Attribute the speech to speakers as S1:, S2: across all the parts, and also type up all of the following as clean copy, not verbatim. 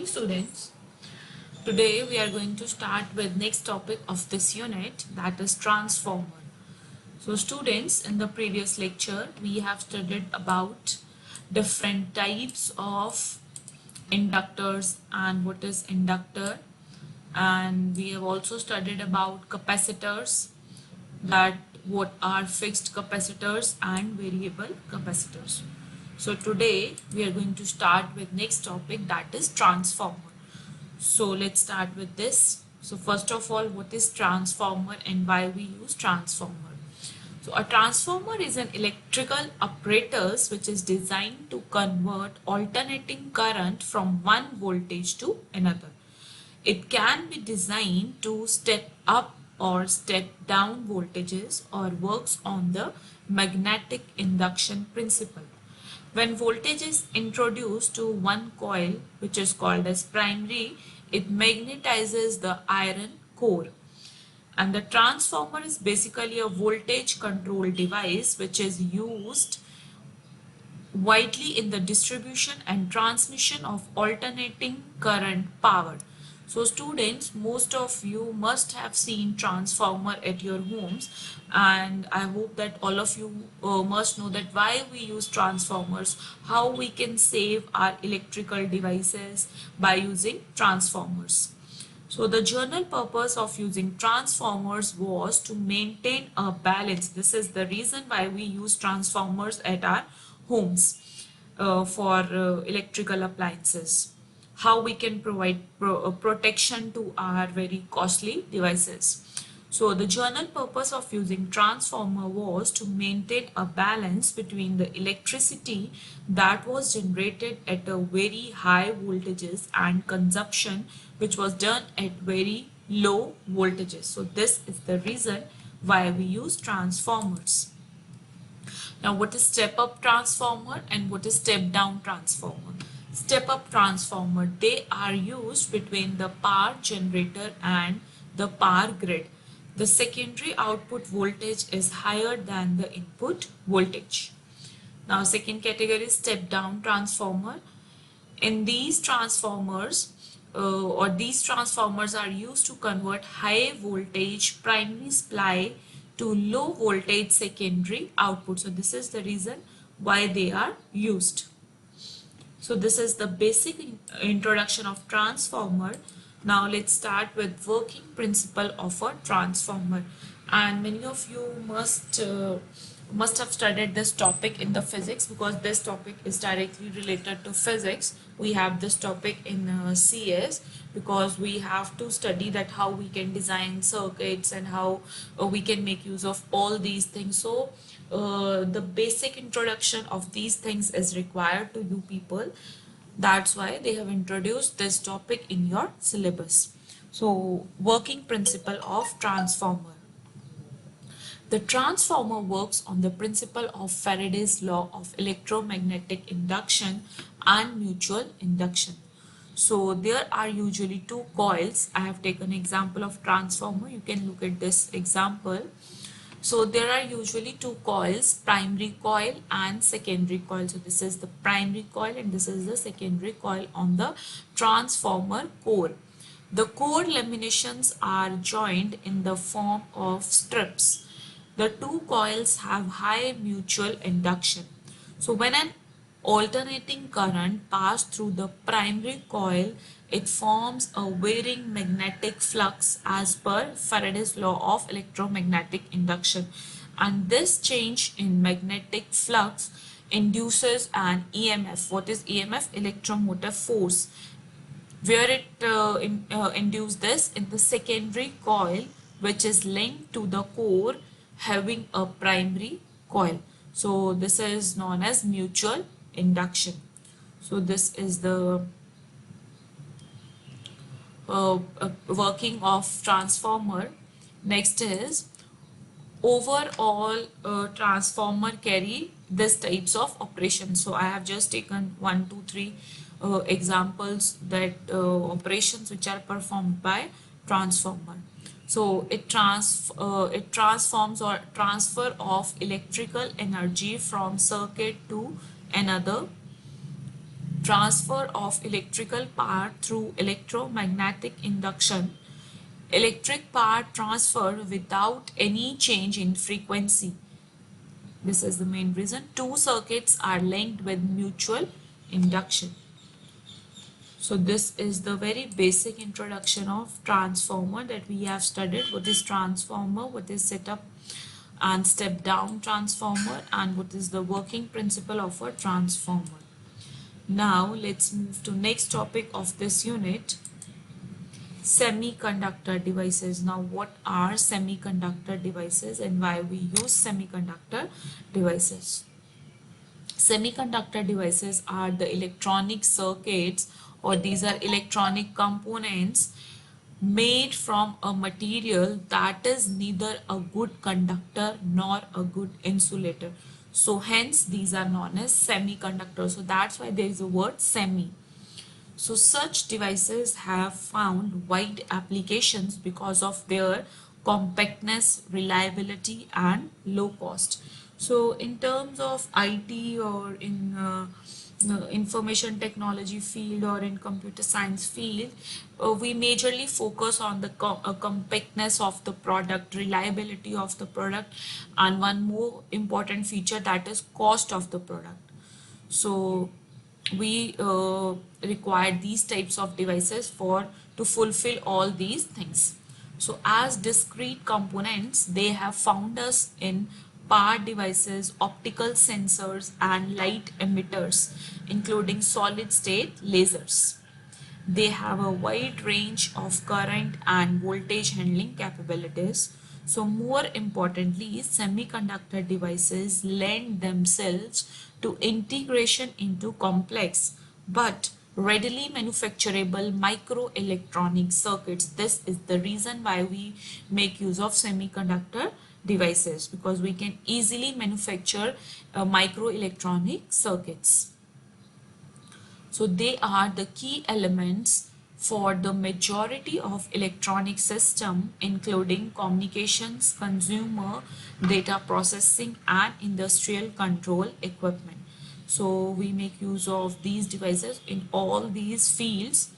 S1: morning, students. Today we are going to start with next topic of this unit, that is transformer. So students, in the previous lecture we have studied about different types of inductors and what is inductor, and we have also studied about capacitors, that what are fixed capacitors and variable capacitors. So today we are going to start with next topic, that is transformer. So let's start with this. So first of all, what is transformer and why we use transformer? So a transformer is an electrical apparatus which is designed to convert alternating current from one voltage to another. It can be designed to step up or step down voltages or works on the magnetic induction principle. When voltage is introduced to one coil, which is called as primary, it magnetizes the iron core. And the transformer is basically a voltage control device which is used widely in the distribution and transmission of alternating current power. So students, most of you must have seen transformer at your homes, and I hope that all of you must know that why we use transformers, how we can save our electrical devices by using transformers. So the general purpose of using transformers was to maintain a balance. This is the reason why we use transformers at our homes for electrical appliances. How we can provide protection to our very costly devices. So the general purpose of using transformer was to maintain a balance between the electricity that was generated at a very high voltages and consumption which was done at very low voltages. So this is the reason why we use transformers. Now what is step up transformer and what is step down transformer? Step up transformer, they are used between the power generator and the power grid. The secondary output voltage is higher than the input voltage. Now second category is step down transformer. In these transformers these transformers are used to convert high voltage primary supply to low voltage secondary output. So this is the reason why they are used. So this is the basic introduction of transformer. Now let's start with working principle of a transformer. And many of you must have studied this topic in the physics, because this topic is directly related to physics. We have this topic in CS because we have to study that how we can design circuits and how we can make use of all these things. So the basic introduction of these things is required to you people. That's why they have introduced this topic in your syllabus. So working principle of transformer. The transformer works on the principle of Faraday's law of electromagnetic induction and mutual induction. So there are usually two coils. I have taken example of transformer. You can look at this example. So there are usually two coils, primary coil and secondary coil. So this is the primary coil and this is the secondary coil on the transformer core. The core laminations are joined in the form of strips. The two coils have high mutual induction. So when an alternating current passes through the primary coil, it forms a varying magnetic flux as per Faraday's law of electromagnetic induction. And this change in magnetic flux induces an EMF. What is EMF? Electromotive force. Where it induces this? In the secondary coil, which is linked to the core having a primary coil. So this is known as mutual induction. So this is the working of transformer. Next is overall transformer carry this types of operations. So I have just taken 1, 2, 3 examples that operations which are performed by transformer. So it transforms or transfer of electrical energy from circuit to another transfer of electrical power through electromagnetic induction, electric power transfer without any change in frequency. This is the main reason. Two circuits are linked with mutual induction. So this is the very basic introduction of transformer that we have studied. What is transformer, what is setup and step down transformer, and what is the working principle of a transformer. Now let's move to next topic of this unit, semiconductor devices. Now what are semiconductor devices and why we use semiconductor devices? Semiconductor devices are the electronic circuits, or these are electronic components made from a material that is neither a good conductor nor a good insulator. So hence these are known as semiconductors. So that's why there is a word semi. So such devices have found wide applications because of their compactness, reliability and low cost. So in terms of IT or in information technology field or in computer science field, we majorly focus on the compactness of the product, reliability of the product, and one more important feature, that is cost of the product. So we require these types of devices for to fulfill all these things. So as discrete components, they have found us in power devices, optical sensors and light emitters, including solid state lasers. They have a wide range of current and voltage handling capabilities. So more importantly, semiconductor devices lend themselves to integration into complex but readily manufacturable microelectronic circuits. This is the reason why we make use of semiconductor devices, because we can easily manufacture microelectronic circuits. So they are the key elements for the majority of electronic system, including communications, consumer, data processing and industrial control equipment. So we make use of these devices in all these fields.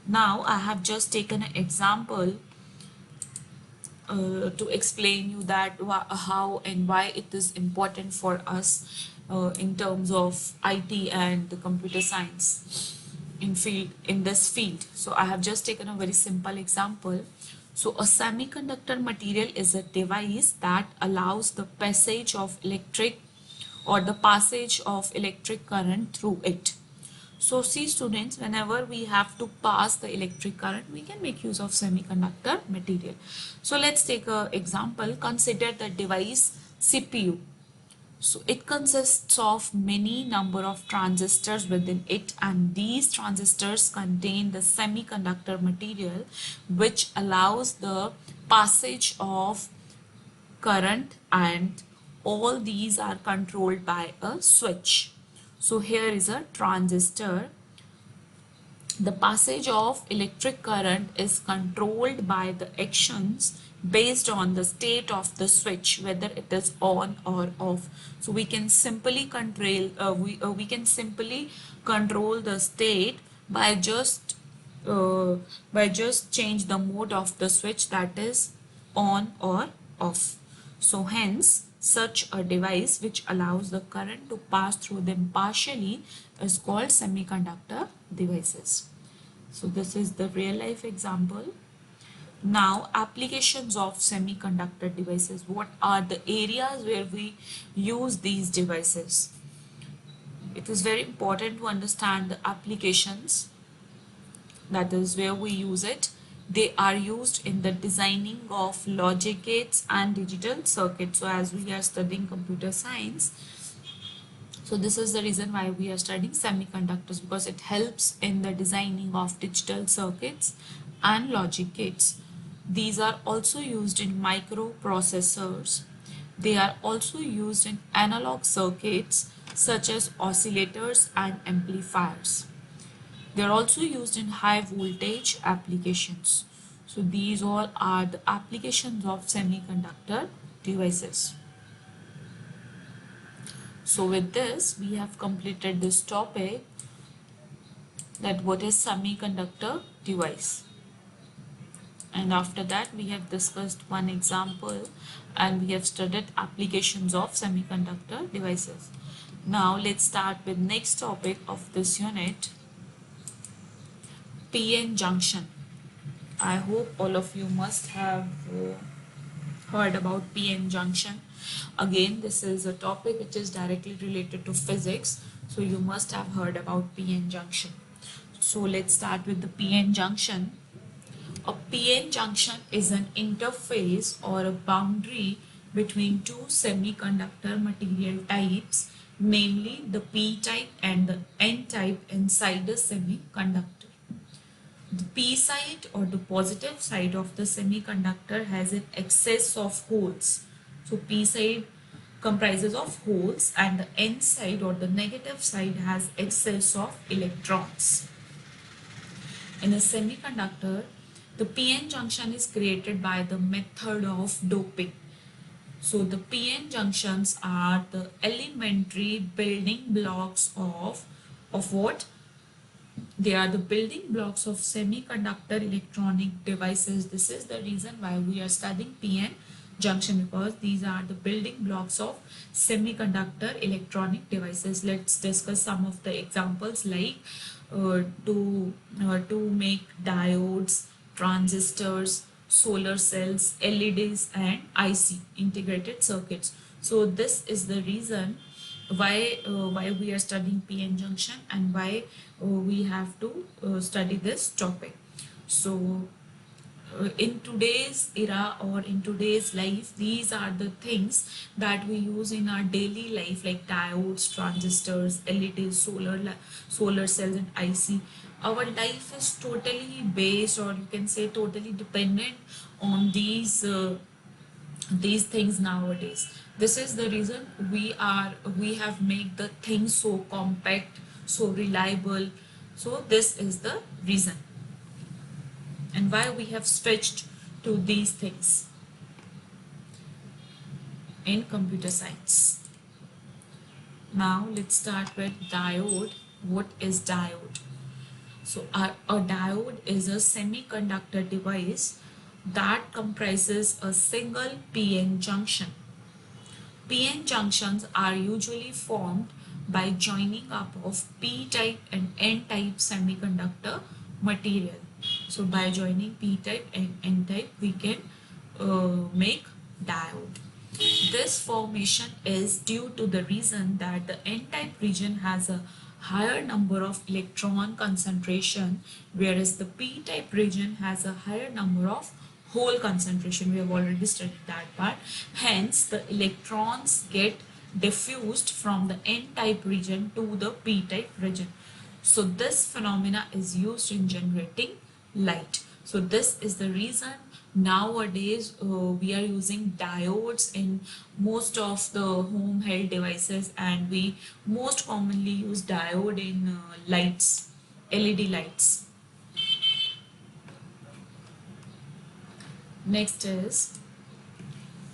S1: Now I have just taken an example to explain you that how and why it is important for us in terms of IT and the computer science in this field. So I have just taken a very simple example. So a semiconductor material is a device that allows the passage of electric current through it. So see students, whenever we have to pass the electric current, we can make use of semiconductor material. So let's take an example. Consider the device CPU. So it consists of many number of transistors within it, and these transistors contain the semiconductor material which allows the passage of current, and all these are controlled by a switch. So here is a transistor. The passage of electric current is controlled by the actions based on the state of the switch, whether it is on or off. So we can simply control the state by just change the mode of the switch, that is on or off. So hence such a device which allows the current to pass through them partially is called semiconductor devices. So this is the real life example. Now applications of semiconductor devices. What are the areas where we use these devices? It is very important to understand the applications, that is where we use it. They are used in the designing of logic gates and digital circuits. So as we are studying computer science, so this is the reason why we are studying semiconductors, because it helps in the designing of digital circuits and logic gates. These are also used in microprocessors. They are also used in analog circuits such as oscillators and amplifiers. They are also used in high voltage applications. So these all are the applications of semiconductor devices. So with this, we have completed this topic, that what is semiconductor device. And after that, we have discussed one example and we have studied applications of semiconductor devices. Now let's start with next topic of this unit, PN junction. I hope all of you must have heard about PN junction. Again, this is a topic which is directly related to physics, so you must have heard about PN junction. So let's start with the PN junction. A PN junction is an interface or a boundary between two semiconductor material types, namely the P type and the N type inside a semiconductor. The P side or the positive side of the semiconductor has an excess of holes. So P side comprises of holes and the N side or the negative side has excess of electrons. In a semiconductor, the PN junction is created by the method of doping. So the PN junctions are the elementary building blocks of what? They are the building blocks of semiconductor electronic devices. This is the reason why we are studying PN junction, because these are the building blocks of semiconductor electronic devices. Let's discuss some of the examples, like to make diodes, transistors, solar cells, LEDs and IC, integrated circuits. So this is the reason why we are studying PN junction and why we have to study this topic. So in today's era or in today's life, these are the things that we use in our daily life, like diodes, transistors, LEDs, solar cells and IC. Our life is totally based, or you can say totally dependent on these things nowadays. This is the reason we have made the things so compact, so reliable. So this is the reason and why we have switched to these things in computer science. Now let's start with diode. What is diode? So a diode is a semiconductor device that comprises a single PN junction. PN junctions are usually formed by joining up of P-type and N-type semiconductor material. So by joining P-type and N-type, we can make diode. This formation is due to the reason that the N-type region has a higher number of electron concentration, whereas the P-type region has a higher number of hole concentration. We have already studied that part. Hence, the electrons get diffused from the N-type region to the P-type region. So this phenomena is used in generating light. So this is the reason nowadays we are using diodes in most of the home held devices, and we most commonly use diode in lights, LED lights. Next is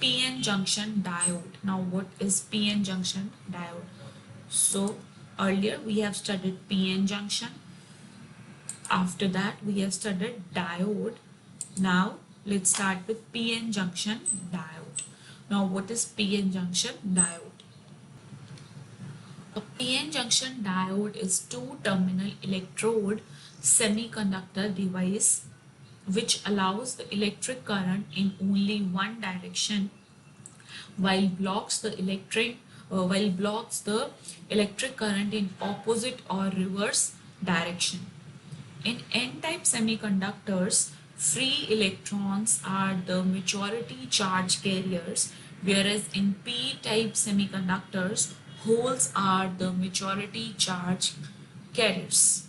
S1: PN junction diode. Now what is PN junction diode? So earlier we have studied PN junction. After that we have studied diode. Now let's start with PN junction diode. Now what is PN junction diode? A PN junction diode is two-terminal electrode semiconductor device which allows the electric current in only one direction while blocks the electric current in opposite or reverse direction. In N-type semiconductors, free electrons are the majority charge carriers, whereas in P-type semiconductors, holes are the majority charge carriers.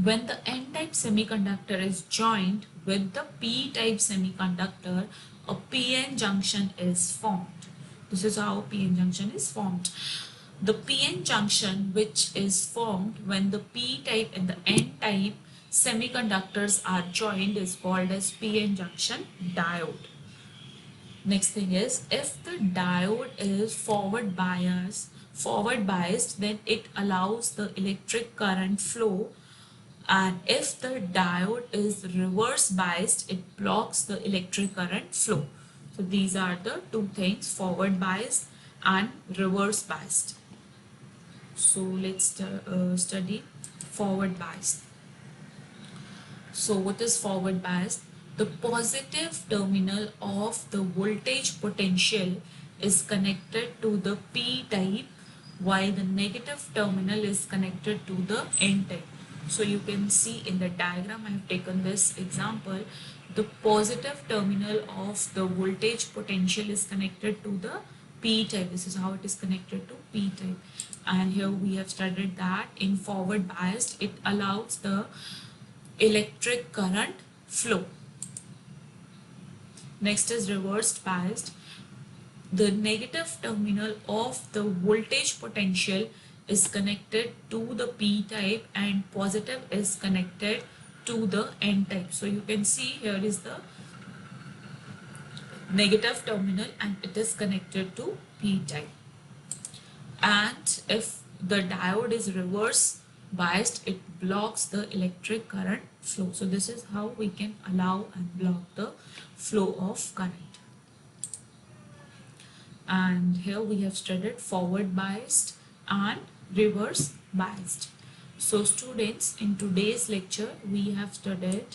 S1: When the N-type semiconductor is joined with the P-type semiconductor, a PN junction is formed. This is how PN junction is formed. The PN junction which is formed when the P-type and the N-type semiconductors are joined is called as PN junction diode. Next thing is, if the diode is forward biased, then it allows the electric current flow, and if the diode is reverse biased, it blocks the electric current flow. So these are the two things, forward biased and reverse biased. So let's study forward biased. So what is forward bias? The positive terminal of the voltage potential is connected to the P type, while the negative terminal is connected to the N type. So you can see in the diagram, I have taken this example. The positive terminal of the voltage potential is connected to the P type. This is how it is connected to P type. And here we have studied that in forward biased, it allows the electric current flow. Next is reversed biased. The negative terminal of the voltage potential is connected to the P type and positive is connected to the N type. So you can see here is the negative terminal and it is connected to P type. And if the diode is reverse biased, it blocks the electric current flow. So this is how we can allow and block the flow of current. And here we have studied forward biased and reverse biased. So students, in today's lecture we have studied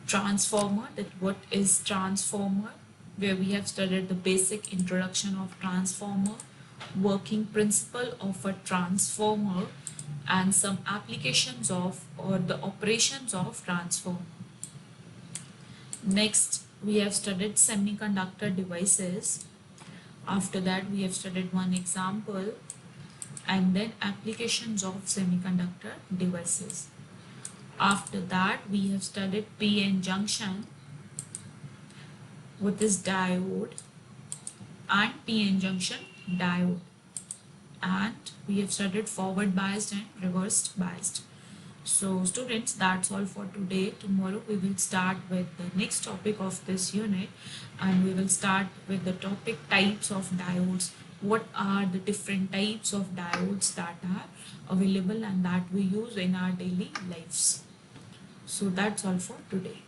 S1: transformer, that what is transformer, where we have studied the basic introduction of transformer, working principle of a transformer, and some applications of or the operations of transformer. Next we have studied semiconductor devices. After that we have studied one example and then applications of semiconductor devices. After that we have studied PN junction, what is diode, and PN junction diode, and we have studied forward biased and reversed biased. So students, that's all for today. Tomorrow we will start with the next topic of this unit, and we will start with the topic types of diodes. What are the different types of diodes that are available and that we use in our daily lives. So that's all for today.